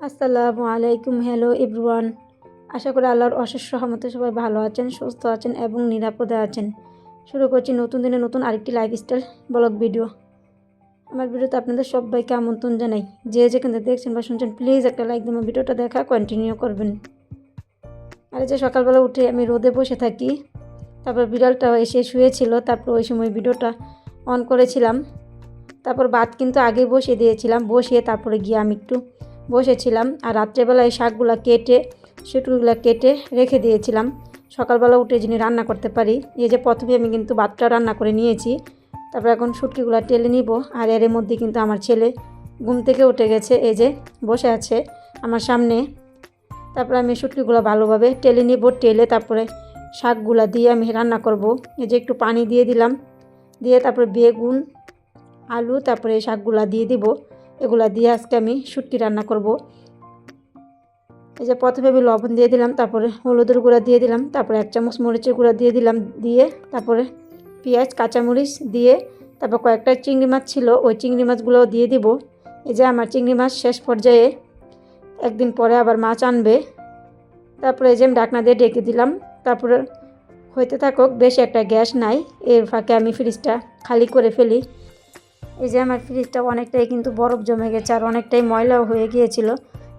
আসসালামু আলাইকুম। Hello everyone. আশা করি আল্লাহর অশেষ রহমতে সবাই ভালো আছেন, সুস্থ আছেন এবং নিরাপদে আছেন। শুরু করছি নতুন দিনে নতুন আরেকটি লাইফস্টাইল ব্লগ ভিডিও। আমার ভিডিওতে আপনাদের সবাইকে আমন্ত্রণ জানাই। যে যেখানে দেখছেন বা শুনছেন প্লিজ একটা লাইক দিয়ে ভিডিওটা দেখা কন্টিনিউ করবেন। আর যে সকালবেলা উঠে আমি রোদে বসে থাকি, তারপর বিড়ালটা এসে শুয়েছিল, তারপর ওই সময় ভিডিওটা অন করেছিলাম। তারপর ভাত কিন্তু আগে বসিয়ে দিয়েছিলাম, বসিয়ে তারপরে গিয়ে আমি একটু বসেছিলাম। আর রাত্রেবেলায় শাকগুলো কেটে শুটকিগুলো কেটে রেখে দিয়েছিলাম, সকালবেলা উঠে যিনি রান্না করতে পারি। এই যে প্রথমে আমি কিন্তু ভাতটা রান্না করে নিয়েছি, তারপর এখন শুটকিগুলো টেলে নিব। আর এর মধ্যে কিন্তু আমার ছেলে ঘুম থেকে উঠে গেছে, এই যে বসে আছে আমার সামনে। তারপরে আমি শুটকিগুলো ভালোভাবে টেলে নিব, টেলে তারপরে শাকগুলো দিয়ে আমি রান্না করব। এই যে একটু পানি দিয়ে দিলাম, দিয়ে তারপরে বেগুন আলু তারপরে এই শাকগুলা দিয়ে দিব। এগুলা দিয়ে আজকে আমি শুটকি রান্না করব। এই যে প্রথমে আমি লবণ দিয়ে দিলাম, তারপরে হলুদের গুঁড়া দিয়ে দিলাম, তারপরে 1 চামচ মরিচের গুঁড়া দিয়ে দিলাম, দিয়ে তারপরে পেঁয়াজ কাঁচামরিচ দিয়ে তারপর কয়েকটা চিংড়ি মাছ ছিল, ওই চিংড়ি মাছগুলোও দিয়ে দিব। এই যে আমার চিংড়ি মাছ শেষ পর্যায়ে, একদিন পরে আবার মাছ আনবে। তারপরে এই যে আমি ঢাকনা দিয়ে ডেকে দিলাম, তারপরে হইতে থাকুক। বেশি একটা গ্যাস নাই, এর ফাঁকে আমি ফ্রিজটা খালি করে ফেলি। এই যে আমার ফ্রিজটা অনেকটাই কিন্তু বরফ জমে গেছে আর অনেকটাই ময়লাও হয়ে গিয়েছিল।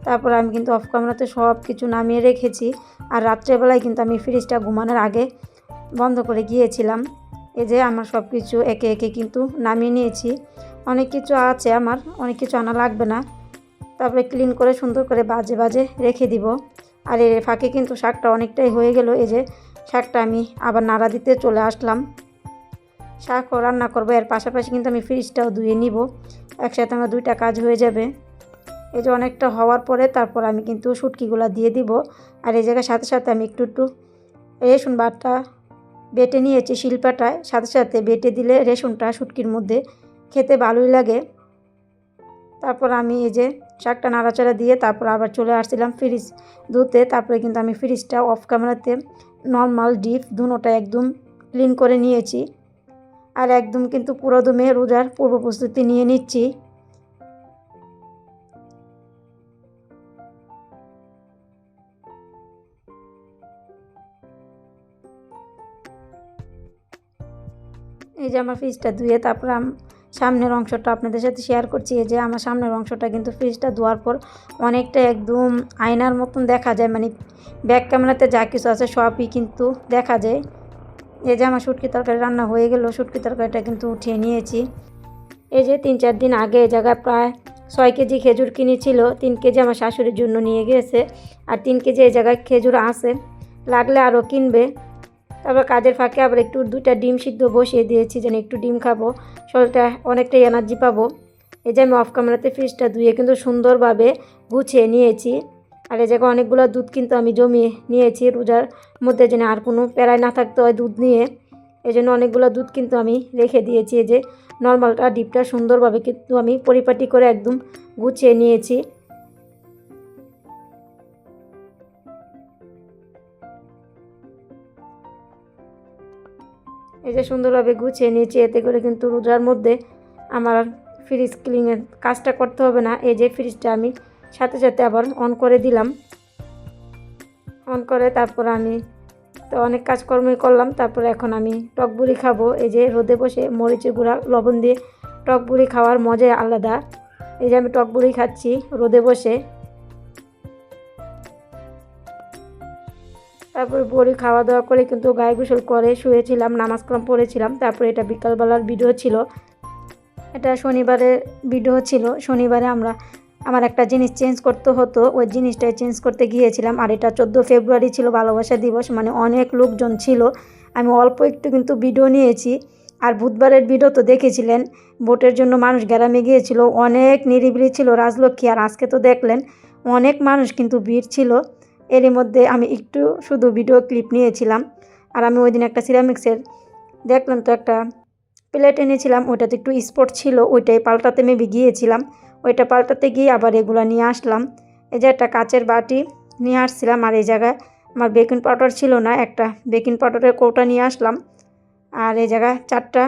তারপর আমি কিন্তু অফ ক্যামেরাতে সব কিছু নামিয়ে রেখেছি। আর রাত্রেবেলায় কিন্তু আমি ফ্রিজটা ঘুমানোর আগে বন্ধ করে গিয়েছিলাম। এই যে আমার সব কিছু একে একে কিন্তু নামিয়ে নিয়েছি। অনেক কিছু আছে, আমার অনেক কিছু আনা লাগবে না। তারপরে ক্লিন করে সুন্দর করে বাজে বাজে রেখে দিব। আর এর ফাঁকে কিন্তু শাকটা অনেকটাই হয়ে গেল। এই যে শাকটা আমি আবার নাড়া দিতে চলে আসলাম। শাকও রান্না করবো, এর পাশাপাশি কিন্তু আমি ফ্রিজটাও ধুয়ে নিব, একসাথে আমার 2টা কাজ হয়ে যাবে। এই যে অনেকটা হওয়ার পরে তারপর আমি কিন্তু শুটকিগুলো দিয়ে দিব। আর এই জায়গায় সাথে সাথে আমি একটু রসুন বাটা বেটে নিয়েছি শিলপাটায়, সাথে সাথে বেটে দিলে রসুনটা শুটকির মধ্যে খেতে ভালোই লাগে। তারপর আমি এই যে শাকটা নাড়াচাড়া দিয়ে তারপর আবার চলে আসছিলাম ফ্রিজ ধুতে। তারপরে কিন্তু আমি ফ্রিজটা অফ ক্যামেরাতে নর্মাল ডিপ দুটোটা একদম ক্লিন করে নিয়েছি। আর একদম কিন্তু পুরো দমে রোজার পূর্ব প্রস্তুতি নিয়ে নিচ্ছি। এই যে আমার ফ্রিজটা ধুয়ে তারপর সামনের অংশটা আপনাদের সাথে শেয়ার করছি। এই যে আমার সামনের অংশটা কিন্তু ফ্রিজটা ধোয়ার পর অনেকটা একদম আয়নার মতন দেখা যায়, মানে ব্যাক ক্যামেরাতে যা কিছু আছে সবই কিন্তু দেখা যায়। এই যে আমার শুটকি তরকারি রান্না হয়ে গেল, শুটকি তরকারিটা কিন্তু উঠিয়ে নিয়েছি। এই যে 3-4 দিন আগে এই জায়গায় প্রায় 6 কেজি খেজুর কিনেছিল। 3 কেজি আমার শাশুড়ির জন্য নিয়ে গিয়েছে, আর 3 কেজি এই জায়গায় খেজুর আছে, লাগলে আরও কিনবে। তারপর কাজের ফাঁকে আবার একটু 2টা ডিম সিদ্ধ বসিয়ে দিয়েছি, যেন একটু ডিম খাবো, শরীরটা অনেকটাই এনার্জি পাবো। এই যে আমি অফ ক্যামেরাতে ফ্রিজটা ধুয়ে কিন্তু সুন্দরভাবে গুছিয়ে নিয়েছি। আর এই জায়গায় অনেকগুলো দুধ কিন্তু আমি জমিয়ে নিয়েছি রোজার মধ্যে, যেন আর কোনো প্যারায় না থাকতে হয় দুধ নিয়ে। এই জন্য অনেকগুলো দুধ কিন্তু আমি রেখে দিয়েছি। এই যে নর্মালটা ডিপটা সুন্দরভাবে কিন্তু আমি পরিপাটি করে একদম গুছিয়ে নিয়েছি। এই যে সুন্দরভাবে গুছিয়ে নিয়েছি, এতে করে কিন্তু রোজার মধ্যে আমার ফ্রিজ ক্লিনের কাজটা করতে হবে না। এই যে ফ্রিজটা আমি সাথে সাথে আবার অন করে দিলাম, অন করে তারপর আমি তো অনেক কাজকর্মই করলাম। তারপরে এখন আমি টক বুড়ি খাবো। এই যে রোদে বসে মরিচের গুঁড়া লবণ দিয়ে টক বুড়ি খাওয়ার মজাই আলাদা। এই যে আমি টক বুড়ি খাচ্ছি রোদে বসে। তারপরে বড়ি খাওয়া দাওয়া করে কিন্তু গায়ে গোসল করে শুয়েছিলাম, নামাজ কালাম পড়েছিলাম। তারপরে এটা বিকালবেলার ভিডিও ছিল, এটা শনিবারের ভিডিও ছিল। শনিবারে আমার একটা জিনিস চেঞ্জ করতে হতো, ওই জিনিসটাই চেঞ্জ করতে গিয়েছিলাম। আর এটা 14 ফেব্রুয়ারি ছিল, ভালোবাসা দিবস, মানে অনেক লোকজন ছিল। আমি অল্প একটু কিন্তু ভিডিও নিয়েছি। আর বুধবারের ভিডিও তো দেখেছিলেন, ভোটের জন্য মানুষ গ্রামে গিয়েছিল, অনেক নিরিবিলি ছিল রাজলক্ষ্মী। আর আজকে তো দেখলেন অনেক মানুষ কিন্তু ভিড় ছিল। এরই মধ্যে আমি একটু শুধু ভিডিও ক্লিপ নিয়েছিলাম। আর আমি ওই দিন একটা সিরামিক্সের দেখলাম তো একটা প্লেট এনেছিলাম, ওইটাতে একটু স্পট ছিল, ওইটাই পাল্টাতে মেবি গিয়েছিলাম। ওইটা পাল্টাতে গিয়ে আবার এগুলো নিয়ে আসলাম। এই যে একটা কাচের বাটি নিয়ে আসছিলাম। আর এই জায়গায় আমার বেকিং পাউডার ছিল না, একটা বেকিং পাউডারের কৌটা নিয়ে আসলাম। আর এই জায়গায় 4টা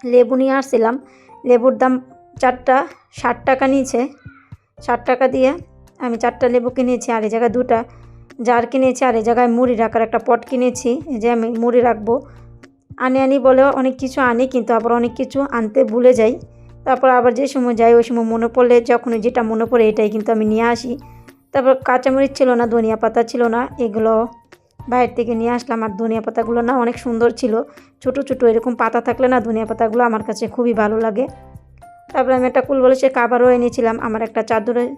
লেবু নিয়ে আসছিলাম। লেবুর দাম 4টা 60 টাকা নিয়েছে। 60 টাকা দিয়ে আমি 4টা লেবু কিনেছি, আর এই জায়গায় 2টা জার কিনেছি, আর এই জায়গায় মুড়ি রাখার একটা পট কিনেছি। এই যে আমি মুড়ি রাখবো। আনি বলেও অনেক কিছু আনি, কিন্তু আবার অনেক কিছু আনতে ভুলে যাই। তারপর আবার যে সময় যাই ওই সময় মনে পড়লে যখন যেটা মনে পড়ে এটাই কিন্তু আমি নিয়ে আসি। তারপর কাঁচামরিচ ছিল না, ধনিয়া পাতা ছিল না, এগুলো বাইরে থেকে নিয়ে আসলাম। আর ধনিয়া পাতাগুলো না অনেক সুন্দর ছিল, ছোটো ছোটো এরকম পাতা থাকলে না ধনিয়া পাতাগুলো আমার কাছে খুবই ভালো লাগে। তারপর আমি একটা কুলবালিশের কাভারও এনেছিলাম, আমার একটা চাদরের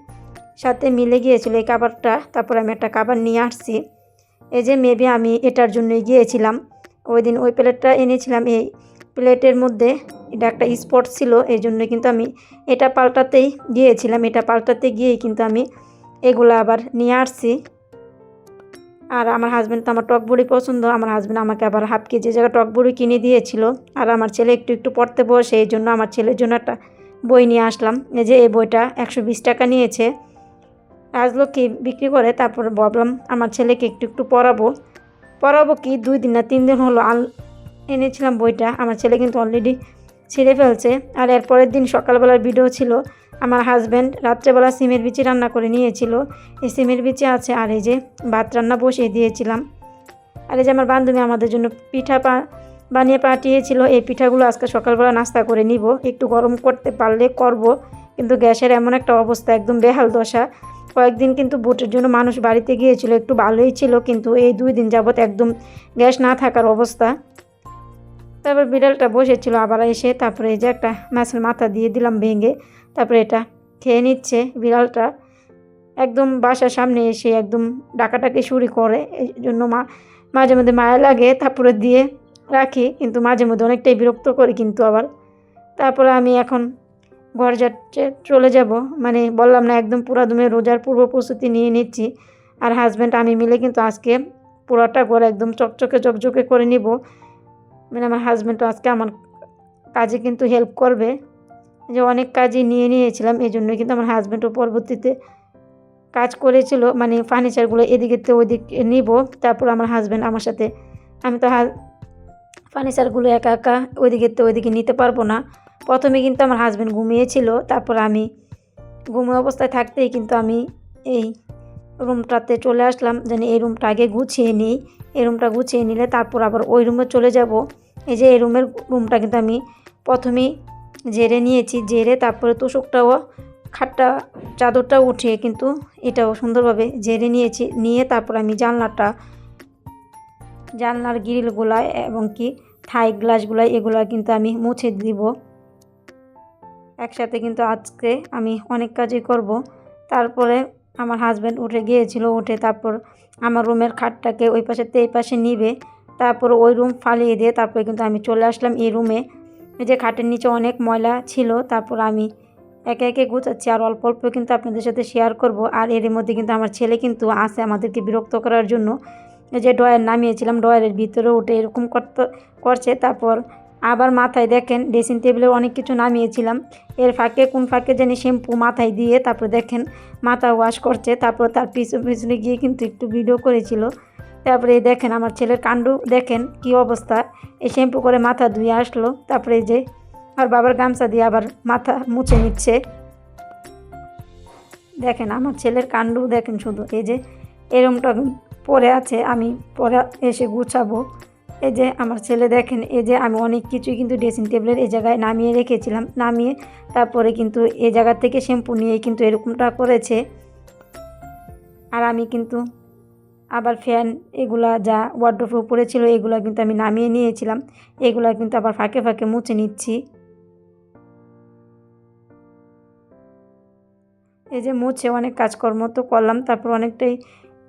সাথে মিলে গিয়েছিল এই কাভারটা। তারপর আমি একটা কাভার নিয়ে আসছি। এই যে মেবি আমি এটার জন্যই গিয়েছিলাম ওই দিন, ওই প্লেটটা এনেছিলাম। এই প্লেটের মধ্যে এটা একটা স্পট ছিল, এই জন্য কিন্তু আমি এটা পাল্টাতেই গিয়েছিলাম। এটা পাল্টাতে গিয়েই কিন্তু আমি এগুলো আবার নিয়ে আসছি। আর আমার হাজব্যান্ড তো আমার টক বড়ি পছন্দ, আমার হাজব্যান্ড আমাকে আবার হাফ কেজি জায়গায় টক বড়ি কিনে দিয়েছিল। আর আমার ছেলে একটু পড়তে বসে, এই জন্য আমার ছেলের জন্য একটা বই নিয়ে আসলাম। এই যে এই বইটা 120 টাকা নিয়েছে, রাজলক্ষ্মী বিক্রি করে। তারপর ভাবলাম আমার ছেলেকে একটু পড়াবো কি 2 দিন না 3 দিন হলো এনেছিলাম বইটা। আমার ছেলে কিন্তু অলরেডি ছিঁড়ে ফেলছে। আর এর পরের দিন সকালবেলার ভিডিও ছিল, আমার হাজব্যান্ড রাত্রেবেলা সিমের বিচি রান্না করে নিয়েছিল। এই সিমের বিচি আছে, আর এই যে ভাত রান্না বসিয়ে দিয়েছিলাম। আর এই যে আমার বান্ধবী আমাদের জন্য পিঠা বানিয়ে পাঠিয়েছিল। এই পিঠাগুলো আজকে সকালবেলা নাস্তা করে নিব, একটু গরম করতে পারলে করব, কিন্তু গ্যাসের এমন একটা অবস্থা, একদম বেহাল দশা। কয়েকদিন কিন্তু ভোটের জন্য মানুষ বাড়িতে গিয়েছিল, একটু ভালোই ছিল, কিন্তু এই 2 দিন যাবত একদম গ্যাস না থাকার অবস্থা। তারপর বিড়ালটা বসেছিল আবার এসে, তারপরে এই যে একটা মাছের মাথা দিয়ে দিলাম ভেঙে। তারপরে এটা খেয়ে নিচ্ছে বিড়ালটা, একদম বাসার সামনে এসে একদম ডাকাটাকি শুরু করে। এই জন্য মাঝে মধ্যে মায়া লাগে, তারপরে দিয়ে রাখি, কিন্তু মাঝে মধ্যে অনেকটাই বিরক্ত করি কিন্তু আবার। তারপরে আমি এখন ঘর যাচ্ছে চলে যাব, মানে বললাম না একদম পুরাদমে রোজার পূর্ব প্রস্তুতি নিয়ে নিচ্ছি। আর হাজব্যান্ড আমি মিলে কিন্তু আজকে পুরোটা ঘর একদম চকচকে করে নিব। মানে আমার হাজব্যান্ডও আজকে আমার কাজে কিন্তু হেল্প করবে, যে অনেক কাজই নিয়েছিলাম, এই জন্য কিন্তু আমার হাজব্যান্ডও পরবর্তীতে কাজ করেছিল, মানে ফার্নিচারগুলো এদিকে ওইদিকে নিব। তারপর আমার হাজব্যান্ড আমার সাথে, আমি তো ফার্নিচারগুলো একা ওইদিকে নিতে পারবো না। প্রথমে কিন্তু আমার হাজব্যান্ড ঘুমিয়েছিল, তারপর আমি ঘুমিয়ে অবস্থায় থাকতেই কিন্তু আমি এই রুমটাতে চলে আসলাম, যেন এই রুমটা আগে গুছিয়ে নিই। এই রুমটা গুছিয়ে নিলে তারপর আবার ওই রুমে চলে যাব। এই যে এই রুমটা কিন্তু আমি প্রথমেই ঝেড়ে নিয়েছি, ঝেড়ে তারপরে তোষকটাও খাটটা চাদরটা উঠিয়ে কিন্তু এটাও সুন্দরভাবে ঝেড়ে নিয়েছি। নিয়ে তারপর আমি জানলার গ্রিলগুলা এবং কি থাই গ্লাসগুলো এগুলো কিন্তু আমি মুছে দিব একসাথে। কিন্তু আজকে আমি অনেক কাজই করব। তারপরে আমার হাজব্যান্ড উঠে গিয়েছিল, উঠে তারপর আমার রুমের খাটটাকে ওই পাশে এই পাশে নিবে, তারপর ওই রুম ফালিয়ে দিয়ে তারপরে কিন্তু আমি চলে আসলাম এই রুমে। এই যে খাটের নিচে অনেক ময়লা ছিল, তারপর আমি একে গুছাচ্ছি, আর অল্প কিন্তু আপনাদের সাথে শেয়ার করব। আর এর মধ্যে কিন্তু আমার ছেলে কিন্তু আসে আমাদেরকে বিরক্ত করার জন্য। যে ড্রয়ার নামিয়েছিলাম, ড্রয়ারের ভিতরে উঠে এরকম করছে। তারপর আবার মাথায় দেখেন ড্রেসিং টেবিলে অনেক কিছু নামিয়েছিলাম, এর ফাঁকে কোন ফাঁকে জানি শ্যাম্পু মাথায় দিয়ে তারপর দেখেন মাথা ওয়াশ করছে। তারপর তার পিছনে গিয়ে কিন্তু একটু ভিডিও করেছিল। তারপরে দেখেন আমার ছেলের কাণ্ড, দেখেন কি অবস্থা, এই শ্যাম্পু করে মাথা ধুয়ে আসলো। তারপরে যে আর বাবার গামছা দিয়ে আবার মাথা মুছে নিচ্ছে। দেখেন আমার ছেলের কাণ্ড, দেখেন শুধু। এই যে এরমটা পরে আছে, আমি পরে এসে গুছাবো। এই যে আমার ছেলে দেখেন, এই যে আমি অনেক কিছুই কিন্তু ড্রেসিং টেবিলের এই জায়গায় নামিয়ে রেখেছিলাম, নামিয়ে তারপরে কিন্তু এই জায়গা থেকে শ্যাম্পু নিয়ে কিন্তু এরকমটা করেছে। আর আমি কিন্তু আবার ফ্যান এগুলা যা ওয়ার্ডরোবের উপরে ছিল এগুলা কিন্তু আমি নামিয়ে নিয়েছিলাম, এগুলা কিন্তু আবার ফাঁকে মুছে নিচ্ছি। এই যে মুছে অনেক কাজকর্ম তো করলাম, তারপর অনেকটাই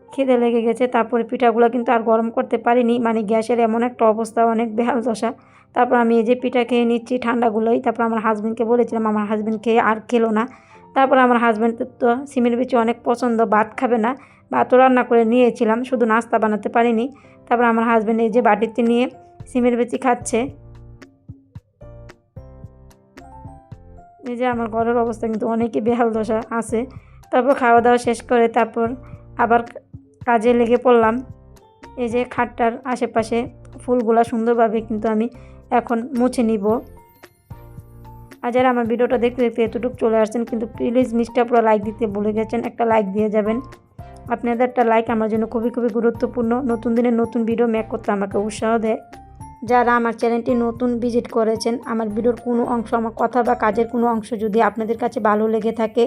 খিদে লেগে গেছে। তারপরে পিঠাগুলো কিন্তু আর গরম করতে পারিনি, মানে গ্যাসের এমন একটা অবস্থা, অনেক বেহাল দশা। তারপর আমি এই যে পিঠা খেয়ে নিচ্ছি ঠান্ডাগুলোই। তারপর আমার হাজব্যান্ডকে বলেছিলাম, আমার হাজব্যান্ড খেয়ে আর খেলো না। তারপর আমার হাজব্যান্ডের তো সিমের বিচি অনেক পছন্দ, ভাত খাবে না, ভাতও রান্না করে নিয়েছিলাম, শুধু নাস্তা বানাতে পারিনি। তারপর আমার হাজব্যান্ড এই যে বাটিতে নিয়ে সিমের বিচি খাচ্ছে। এই যে আমার ঘরের অবস্থা কিন্তু অনেকই বেহাল দশা আছে। তারপর খাওয়া দাওয়া শেষ করে তারপর আবার কাজে লেগে পড়লাম। এই যে খাটটার আশেপাশে ফুলগুলা সুন্দরভাবে কিন্তু আমি এখন মুছে নিব। আর যারা আমার ভিডিওটা দেখতে দেখতে এতটুকু চলে আসছেন কিন্তু প্লিজ নিচটা পুরো লাইক দিতে ভুলে গেছেন, একটা লাইক দিয়ে যাবেন। আপনাদের একটা লাইক আমার জন্য খুবই খুবই গুরুত্বপূর্ণ। নতুন দিনের নতুন ভিডিও মেক করতে আমাকে উৎসাহ দেয়। যারা আমার চ্যানেলটি নতুন ভিজিট করেছেন, আমার ভিডিওর কোনো অংশ, আমার কথা বা কাজের কোনো অংশ যদি আপনাদের কাছে ভালো লেগে থাকে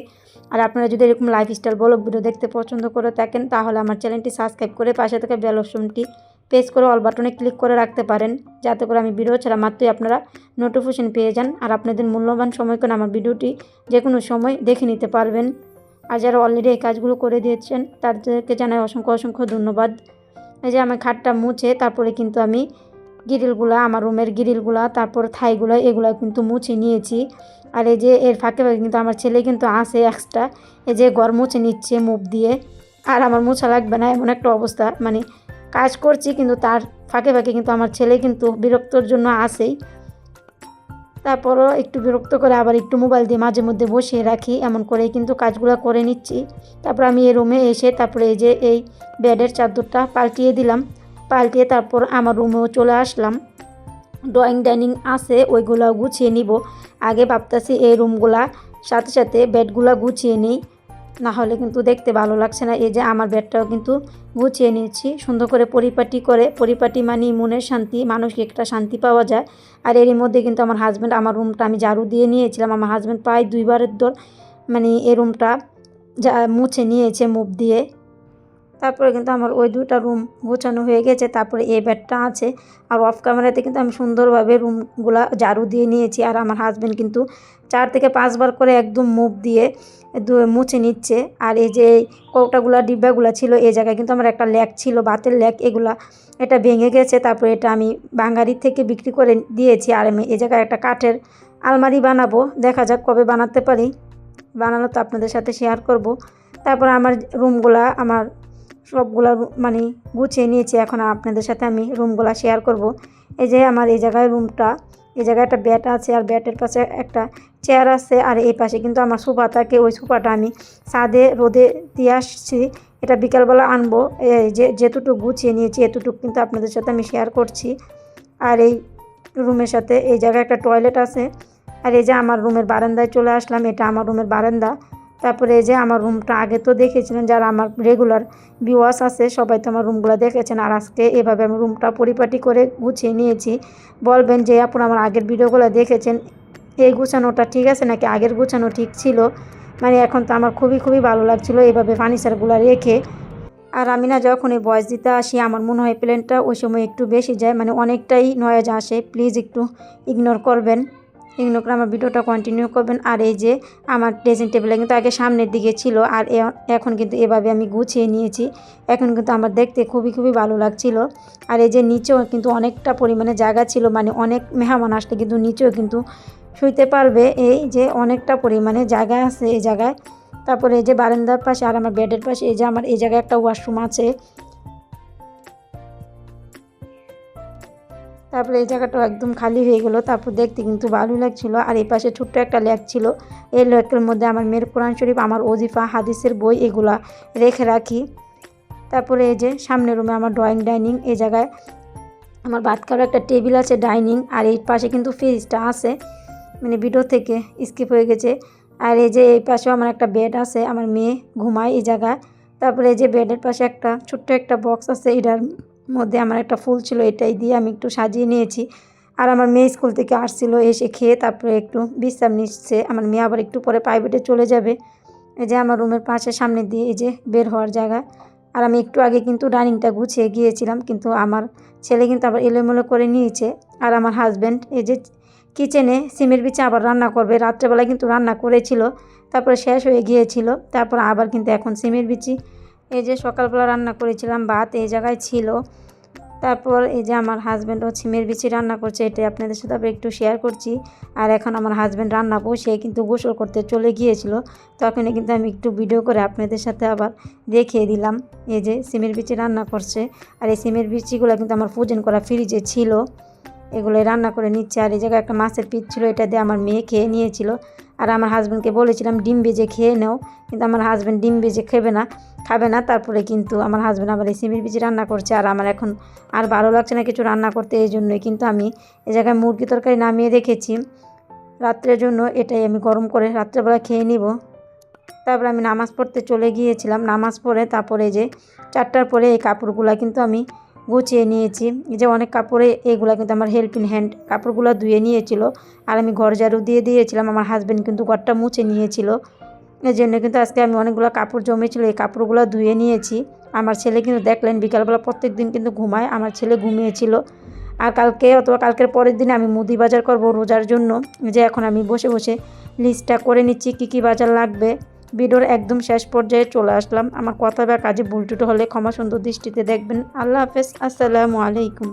আর আপনারা যদি এরকম লাইফস্টাইল ব্লগ ভিডিও দেখতে পছন্দ করে থাকেন, তাহলে আমার চ্যানেলটি সাবস্ক্রাইব করে পাশে থাকা বেল অপশনটি প্রেস করে অল বাটনে ক্লিক করে রাখতে পারেন, যাতে করে আমি ভিডিও ছাড়া মাত্রই আপনারা নোটিফিকেশন পেয়ে যান আর আপনাদের মূল্যবান সময় করে আমার ভিডিওটি যে কোনো সময় দেখে নিতে পারবেন। আর যারা অলরেডি এই কাজগুলো করে দিয়েছেন তাদেরকে জানাই অসংখ্য অসংখ্য ধন্যবাদ। এই যে আমার খাটটা মুছে তারপরে কিন্তু আমি গ্রিলগুলা, আমার রুমের গ্রিলগুলা, তারপর থাইগুলো, এগুলো কিন্তু মুছে নিয়েছি। আর এই যে এর ফাঁকে ফাঁকে কিন্তু আমার ছেলে কিন্তু আসে এক্সট্রা, এই যে ঘর মুছে নিচ্ছে মুভ দিয়ে। আর আমার মোছা লাগবে না এমন একটা অবস্থা, মানে কাজ করছি কিন্তু তার ফাঁকে ফাঁকে কিন্তু আমার ছেলে কিন্তু বিরক্তর জন্য আসেই। তারপরও একটু বিরক্ত করে আবার একটু মোবাইল দিয়ে মাঝে মধ্যে বসিয়ে রাখি, এমন করেই কিন্তু কাজগুলো করে নিচ্ছি। তারপর আমি এই রুমে এসে তারপরে এই যে এই বেডের চাদরটা পাল্টিয়ে দিলাম, পাল্টিয়ে তারপর আমার রুমেও চলে আসলাম। ড্রয়িং ডাইনিং আছে, ওইগুলো গুছিয়ে নিব। আগে ভাবতেছি এই রুমগুলা সাথে সাথে বেডগুলা গুছিয়ে নিই, না হলে কিন্তু দেখতে ভালো লাগছে না। এই যে আমার বেডটাও কিন্তু গুছিয়ে নিয়েছি সুন্দর করে, পরিপাটি মানে মনের শান্তি, মানসিক একটা শান্তি পাওয়া যায়। আর এরই মধ্যে কিন্তু আমার হাজব্যান্ড, আমার রুমটা আমি ঝাড়ু দিয়ে নিয়েছিলাম, আমার হাজব্যান্ড প্রায় 2বারের দর মানে এই রুমটা মুছে নিয়েছে মুভ দিয়ে। তারপরে কিন্তু আমার ওই 2টা রুম গোছানো হয়ে গেছে। তারপরে এই বেডটা আছে, আর অফ ক্যামেরাতে কিন্তু আমি সুন্দরভাবে রুমগুলা ঝাড়ু দিয়ে নিয়েছি। আর আমার হাজব্যান্ড কিন্তু 4 থেকে 5 বার করে একদম মুভ দিয়ে মুছে নিচ্ছে। আর এই যে কৌটাগুলা ডিব্বাগুলা ছিল, এই জায়গায় কিন্তু আমার একটা ল্যাক ছিল, বাতের ল্যাক, এটা ভেঙে গেছে। তারপরে এটা আমি বাঙালি থেকে বিক্রি করে দিয়েছি। আর আমি এই জায়গায় একটা কাঠের আলমারি বানাবো, দেখা যাক কবে বানাতে পারি, বানানো তো আপনাদের সাথে শেয়ার করব। তারপর আমার রুমগুলা আমার সবগুলা মানে গুছিয়ে নিয়েছি, এখন আপনাদের সাথে আমি রুমগুলা শেয়ার করব। এই যে আমার এই জায়গায় রুমটা, এই জায়গায় একটা বেড আছে আর বেডের পাশে একটা চেয়ার আছে। আর এই পাশে কিন্তু আমার সোফা থাকে, ওই সোফাটা আমি ছাদে রোদে দিয়ে আসছি, এটা বিকালবেলা আনবো। এই যে যেটুকু গুছিয়ে নিয়েছি এতটুকু কিন্তু আপনাদের সাথে আমি শেয়ার করছি। আর এই রুমের সাথে এই জায়গায় একটা টয়লেট আছে। আর এই যে আমার রুমের বারান্দায় চলে আসলাম, এটা আমার রুমের বারান্দা। তারপরে এই যে আমার রুমটা আগে তো দেখেছিলেন, যারা আমার রেগুলার ভিউয়ার্স আছে সবাই তো আমার রুমগুলো দেখেছেন। আর আজকে এভাবে আমি রুমটা পরিপাটি করে গুছিয়ে নিয়েছি। বলবেন যে আপনারা আমার আগের ভিডিওগুলো দেখেছেন, এই গুছানোটা ঠিক আছে নাকি আগের গুছানো ঠিক ছিল। মানে এখন তো আমার খুবই খুবই ভালো লাগছিলো এইভাবে ফার্নিচারগুলো রেখে। আর আমি না যখন এই ভয়েস দিতে আসি আমার মনে হয় প্লেনটা ওই সময় একটু বেশি যায়, মানে অনেকটাই নয়েজ আসে, প্লিজ একটু ইগনোর করবেন, ইগনোর করে আমার ভিডিওটা কন্টিনিউ করবেন। আর এই যে আমার ড্রেসিং টেবিলে কিন্তু আগে সামনের দিকে ছিল, আর এখন কিন্তু এভাবে আমি গুছিয়ে নিয়েছি, এখন কিন্তু আমার দেখতে খুবই খুবই ভালো লাগছিল। আর এই যে নিচেও কিন্তু অনেকটা পরিমাণে জায়গা ছিল, মানে অনেক মেহমান আসলে কিন্তু নিচেও কিন্তু শুইতে পারবে, এই যে অনেকটা পরিমাণে জায়গা আছে এই জায়গায়। তারপরে এই যে বারান্দার পাশে আর আমার বেডের পাশে এই যে আমার এই জায়গায় একটা ওয়াশরুম আছে। তারপরে এই জায়গাটাও একদম খালি হয়ে গেলো, তারপর দেখতে কিন্তু ভালো লাগছিলো। আর এই পাশে ছোট্ট একটা ল্যাক ছিল, এই ল্যাকের মধ্যে আমার মেয়ের কোরআন শরীফ, আমার ওজিফা, হাদিসের বই এগুলা রেখে রাখি। তারপরে এই যে সামনের রুমে আমার ড্রয়িং ডাইনিং, এই জায়গায় আমার ভাত খাওয়ার একটা টেবিল আছে, ডাইনিং। আর এই পাশে কিন্তু ফ্রিজটা আছে, মানে ভিডিও থেকে স্কিপ হয়ে গেছে। আর এই যে এই পাশেও আমার একটা বেড আছে, আমার মেয়ে ঘুমায় এই জায়গায়। তারপরে এই যে বেডের পাশে একটা ছোট্ট একটা বক্স আছে, এটার মধ্যে আমার একটা ফুল ছিল, এটাই দিয়ে আমি একটু সাজিয়ে নিয়েছি। আর আমার মেয়ে স্কুল থেকে আসছিল, এসে খেয়ে তারপরে একটু বিশ্রাম নিচ্ছে। আমার মেয়ে আবার একটু পরে প্রাইভেটে চলে যাবে। এই যে আমার রুমের পাশে সামনে দিয়ে এই যে বের হওয়ার জায়গা। আর আমি একটু আগে কিন্তু ডাইনিংটা গুছিয়ে গিয়েছিলাম, কিন্তু আমার ছেলে কিন্তু আবার এলোমেলো করে নিয়েছে। আর আমার হাজব্যান্ড এই যে কিচেনে সিমের বিচে আবার রান্না করবে, রাত্রেবেলা কিন্তু রান্না করেছিল, তারপরে শেষ হয়ে গিয়েছিল, তারপর আবার কিন্তু এখন সিমের বিচি। এই যে সকালবেলা রান্না করেছিলাম ভাত এই জায়গায় ছিল। তারপর এই যে আমার হাজব্যান্ডও সিমের বিচি রান্না করছে, এটাই আপনাদের সাথে আবার একটু শেয়ার করছি। আর এখন আমার হাজব্যান্ড রান্না বসে কিন্তু গোসল করতে চলে গিয়েছিল, তখনই কিন্তু আমি একটু ভিডিও করে আপনাদের সাথে আবার দেখিয়ে দিলাম। এই যে সিমের বিচি রান্না করছে, আর এই সিমের বিচিগুলো কিন্তু আমার ফ্রোজেন করা ফ্রিজে ছিল, এগুলো রান্না করে নিচ্ছে। আর এই জায়গায় একটা মাছের পিস ছিল, এটা দিয়ে আমার মেয়ে খেয়ে নিয়েছিল। আর আমার হাজব্যান্ডকে বলেছিলাম ডিম ভেজে খেয়ে নাও, কিন্তু আমার হাজব্যান্ড ডিম ভেজে খাবে না। তারপরে কিন্তু আমার হাজব্যান্ড আবার এই সিমের বিচি রান্না করছে, আর আমার এখন আর ভালো লাগছে না কিছু রান্না করতে, এই জন্যই কিন্তু আমি এই জায়গায় মুরগি তরকারি নামিয়ে রেখেছি। রাত্রের জন্য এটাই আমি গরম করে রাত্রেবেলা খেয়ে নিব। তারপর আমি নামাজ পড়তে চলে গিয়েছিলাম। নামাজ পড়ে তারপরে যে 4টার পরে এই কাপড়গুলো কিন্তু আমি গুছিয়ে নিয়েছি। এই যে অনেক কাপড়ে এইগুলা কিন্তু আমার হেল্পিং হ্যান্ড কাপড়গুলো ধুয়ে নিয়েছিল, আর আমি ঘর ঝাড়ু দিয়ে দিয়েছিলাম। আমার হাজব্যান্ড কিন্তু ঘরটা মুছে নিয়েছিল। এই জন্য কিন্তু আজকে আমি অনেকগুলো কাপড় জমেছিল, এই কাপড়গুলো ধুয়ে নিয়েছি। আমার ছেলে কিন্তু দেখলেন বিকালবেলা প্রত্যেক দিন কিন্তু ঘুমায়, আমার ছেলে ঘুমিয়েছিল। আর কালকে অথবা কালকের পরের দিনে আমি মুদি বাজার করব রোজার জন্য। যে এখন আমি বসে বসে লিস্টটা করে নিচ্ছি কী কী বাজার লাগবে। ভিডিওর একদম শেষ পর্যায়ে চলে আসলাম। আমার কথা বা কাজে ভুল ত্রুটি হলে ক্ষমা সুন্দর দৃষ্টিতে দেখবেন। আল্লাহ হাফেজ, আসসালামু আলাইকুম।